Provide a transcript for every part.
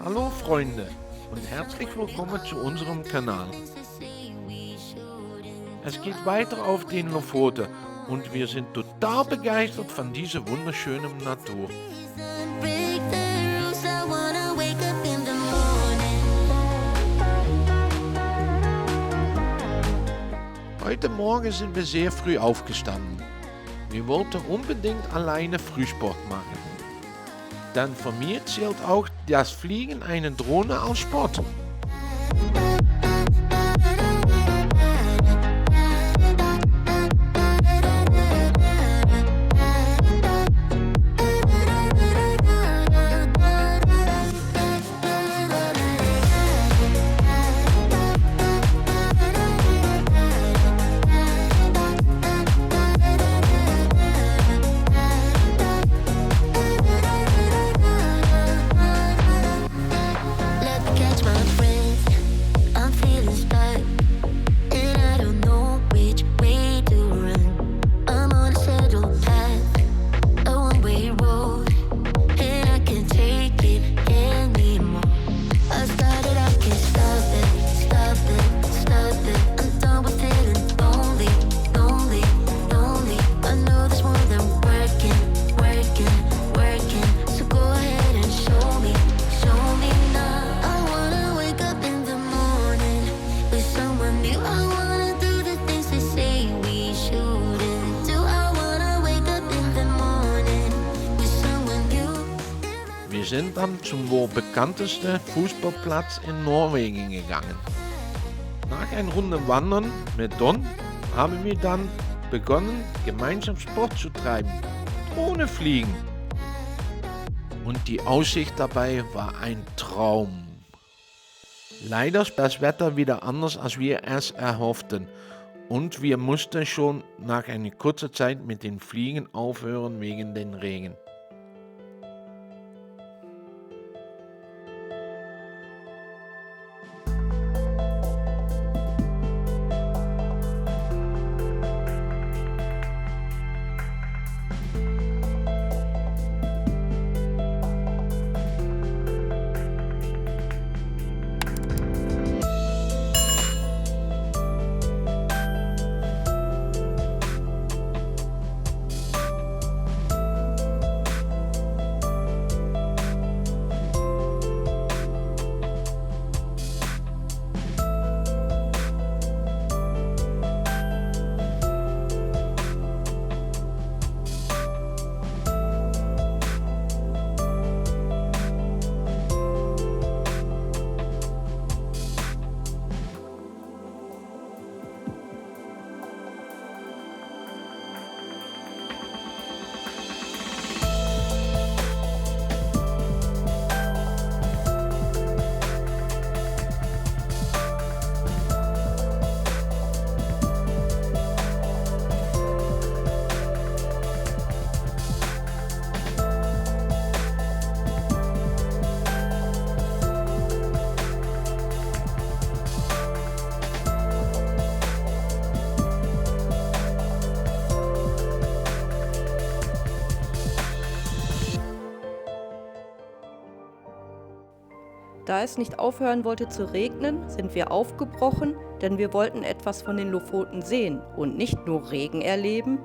Hallo Freunde und herzlich willkommen zu unserem Kanal. Es geht weiter auf den Lofoten und wir sind total begeistert von dieser wunderschönen Natur. Heute Morgen sind wir sehr früh aufgestanden. Wir wollten unbedingt alleine Frühsport machen. Dann von mir zählt auch das Fliegen einer Drohne als Sport. Wir sind dann zum wohl bekanntesten Fußballplatz in Norwegen gegangen. Nach einer Runde Wandern mit Don haben wir dann begonnen, gemeinsam Sport zu treiben, ohne Fliegen. Und die Aussicht dabei war ein Traum. Leider ist das Wetter wieder anders, als wir es erhofften. Und wir mussten schon nach einer kurzen Zeit mit den Fliegen aufhören wegen den Regen. Da es nicht aufhören wollte zu regnen, sind wir aufgebrochen, denn wir wollten etwas von den Lofoten sehen und nicht nur Regen erleben.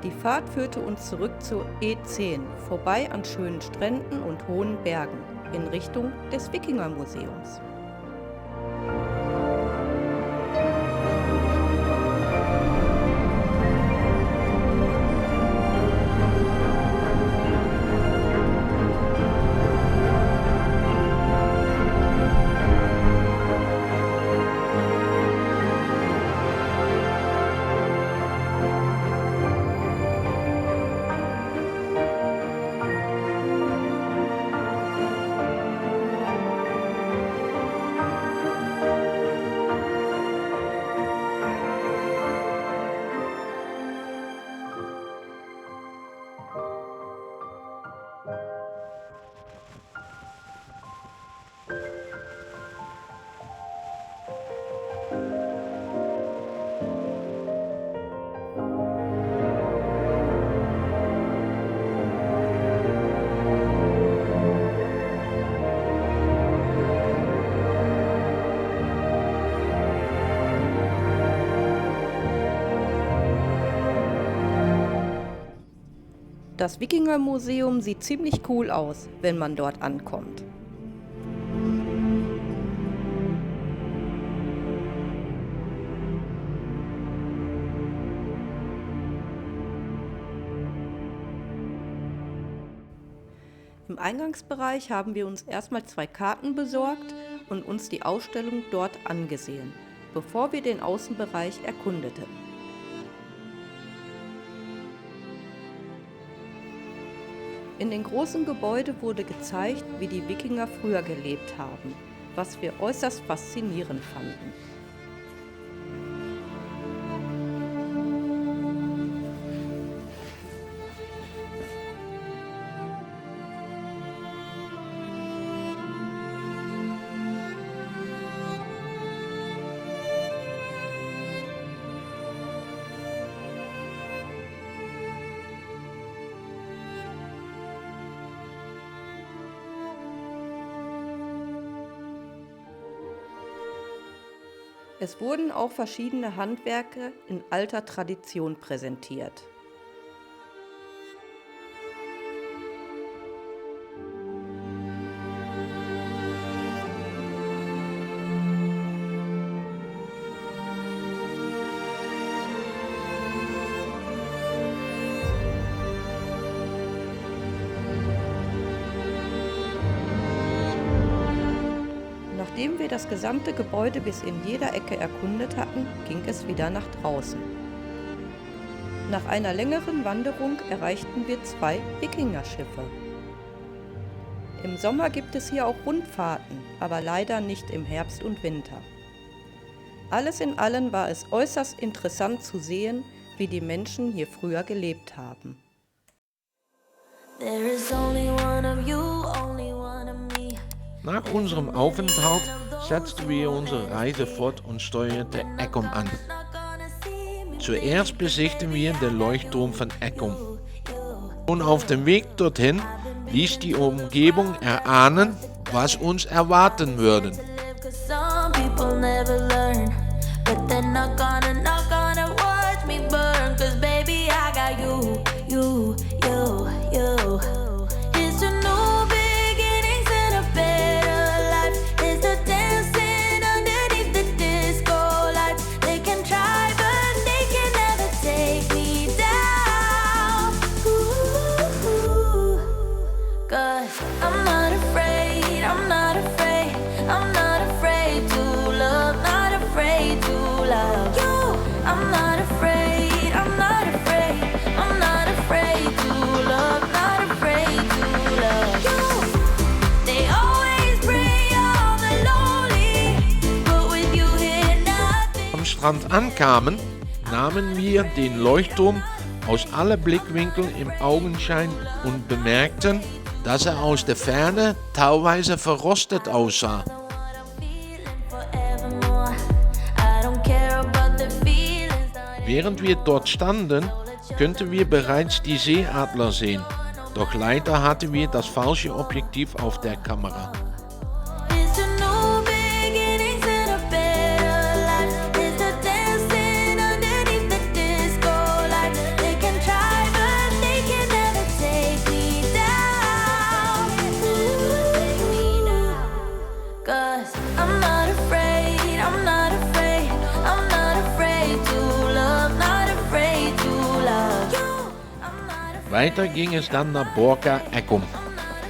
Die Fahrt führte uns zurück zur E10, vorbei an schönen Stränden und hohen Bergen, in Richtung des Wikingermuseums. Das Wikingermuseum sieht ziemlich cool aus, wenn man dort ankommt. Im Eingangsbereich haben wir uns erstmal 2 Karten besorgt und uns die Ausstellung dort angesehen, bevor wir den Außenbereich erkundeten. In dem großen Gebäude wurde gezeigt, wie die Wikinger früher gelebt haben, was wir äußerst faszinierend fanden. Es wurden auch verschiedene Handwerke in alter Tradition präsentiert. Nachdem wir das gesamte Gebäude bis in jeder Ecke erkundet hatten, ging es wieder nach draußen. Nach einer längeren Wanderung erreichten wir 2 Wikingerschiffe. Im Sommer gibt es hier auch Rundfahrten, aber leider nicht im Herbst und Winter. Alles in allem war es äußerst interessant zu sehen, wie die Menschen hier früher gelebt haben. There is only one of you, only one of me. Nach unserem Aufenthalt setzten wir unsere Reise fort und steuerten Eckum an. Zuerst besichtigten wir den Leuchtturm von Eckum. Und auf dem Weg dorthin ließ die Umgebung erahnen, was uns erwarten würde. Am Strand ankamen, nahmen wir den Leuchtturm aus allen Blickwinkeln im Augenschein und bemerkten, dass er aus der Ferne teilweise verrostet aussah. Während wir dort standen, könnten wir bereits die Seeadler sehen, doch leider hatten wir das falsche Objektiv auf der Kamera. Weiter ging es dann nach Borca Eckum.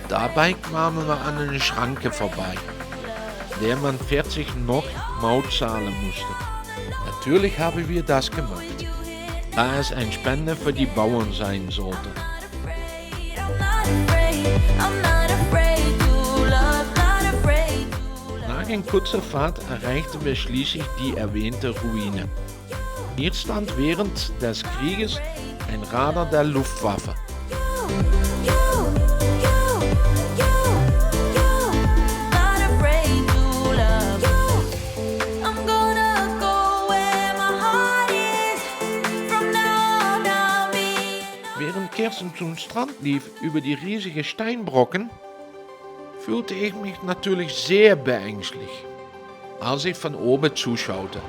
Dabei kamen wir an eine Schranke vorbei, der man 40 noch Maut zahlen musste. Natürlich haben wir das gemacht, da es ein Spender für die Bauern sein sollte. Nach einer kurzen Fahrt erreichten wir schließlich die erwähnte Ruine. Hier stand während des Krieges ein Radar der Luftwaffe. Während Kirsten zum Strand lief über die riesigen Steinbrocken, fühlte ich mich natürlich sehr beängstigt, als ich von oben zuschaute.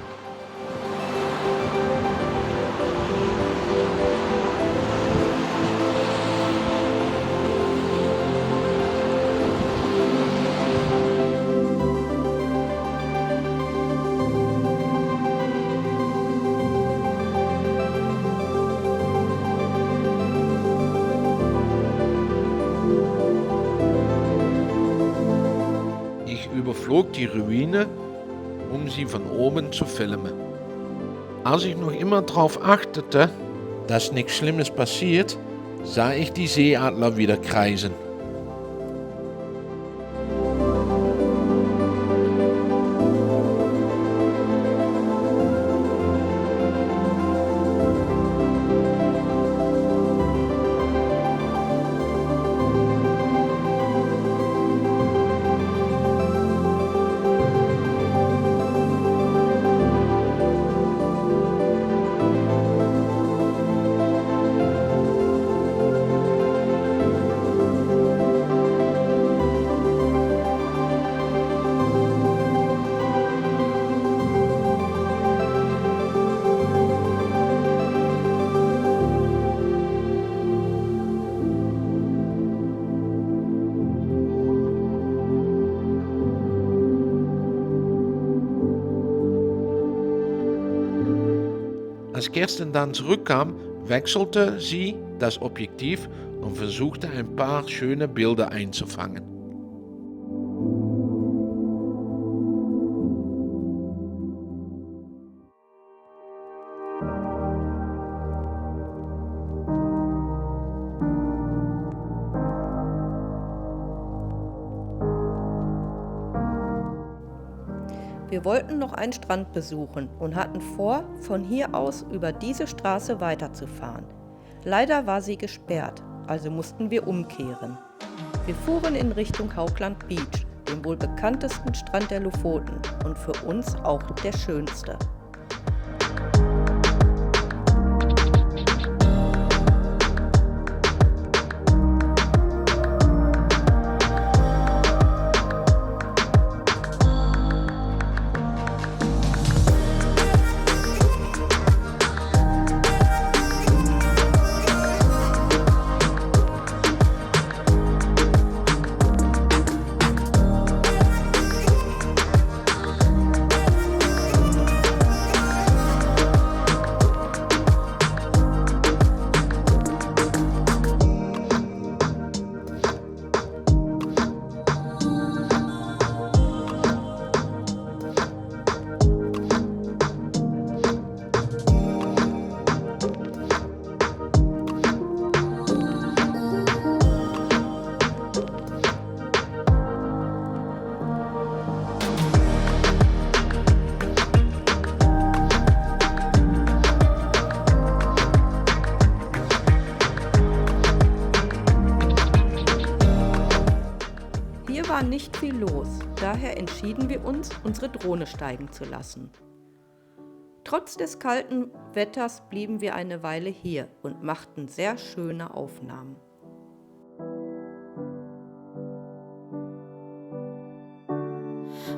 flog die Ruine, um sie von oben zu filmen. Als ich noch immer darauf achtete, dass nichts Schlimmes passiert, sah ich die Seeadler wieder kreisen. Als Kerstin dann zurückkam, wechselte sie das Objektiv und versuchte ein paar schöne Bilder einzufangen. Wir wollten noch einen Strand besuchen und hatten vor, von hier aus über diese Straße weiterzufahren. Leider war sie gesperrt, also mussten wir umkehren. Wir fuhren in Richtung Haugland Beach, dem wohl bekanntesten Strand der Lofoten und für uns auch der schönste. War nicht viel los, daher entschieden wir uns, unsere Drohne steigen zu lassen. Trotz des kalten Wetters blieben wir eine Weile hier und machten sehr schöne Aufnahmen.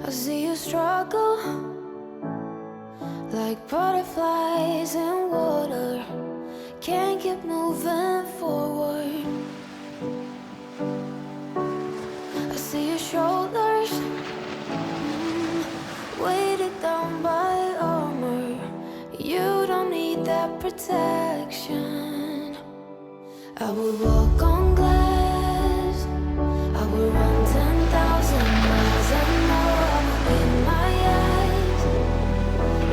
I see you struggle like butterflies in water, can't keep moving forward. I see your shoulders weighted down by armor. You don't need that protection. I would walk on glass, I would run 10,000 miles and more. I would in my eyes.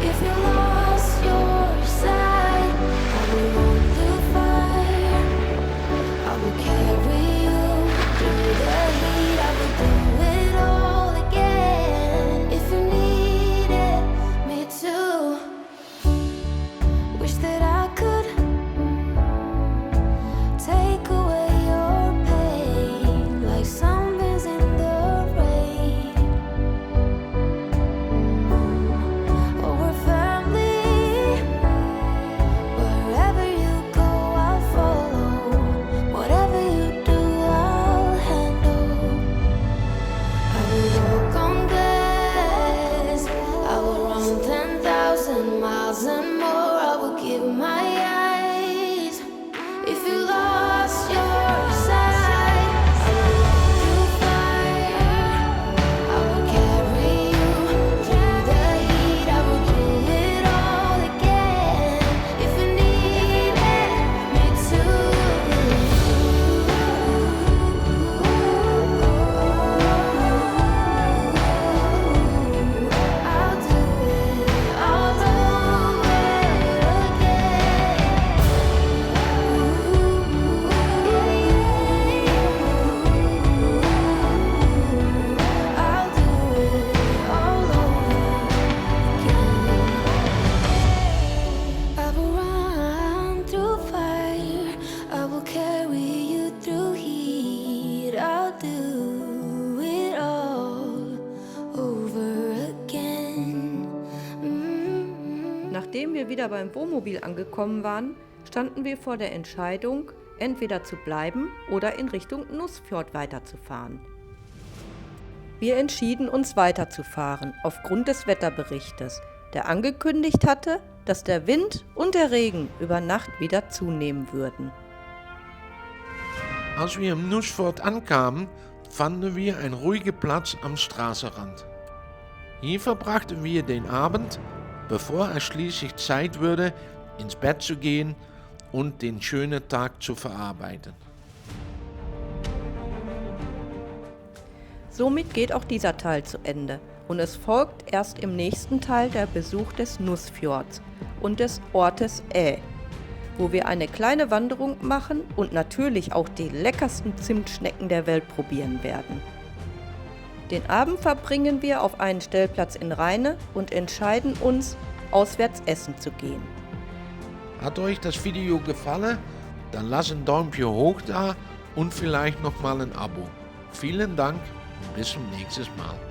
If you lost your sight, I would run through fire. I would carry you through the heat. I would do it all again if you needed me to. Wish that I could take away Nachdem wir wieder beim Wohnmobil angekommen waren, standen wir vor der Entscheidung, entweder zu bleiben oder in Richtung Nussfjord weiterzufahren. Wir entschieden uns weiterzufahren aufgrund des Wetterberichtes, der angekündigt hatte, dass der Wind und der Regen über Nacht wieder zunehmen würden. Als wir im Nussfjord ankamen, fanden wir einen ruhigen Platz am Straßenrand. Hier verbrachten wir den Abend, bevor es schließlich Zeit wurde, ins Bett zu gehen und den schönen Tag zu verarbeiten. Somit geht auch dieser Teil zu Ende und es folgt erst im nächsten Teil der Besuch des Nussfjords und des Ortes wo wir eine kleine Wanderung machen und natürlich auch die leckersten Zimtschnecken der Welt probieren werden. Den Abend verbringen wir auf einen Stellplatz in Rheine und entscheiden uns, auswärts essen zu gehen. Hat euch das Video gefallen? Dann lasst ein Däumchen hoch da und vielleicht nochmal ein Abo. Vielen Dank und bis zum nächsten Mal.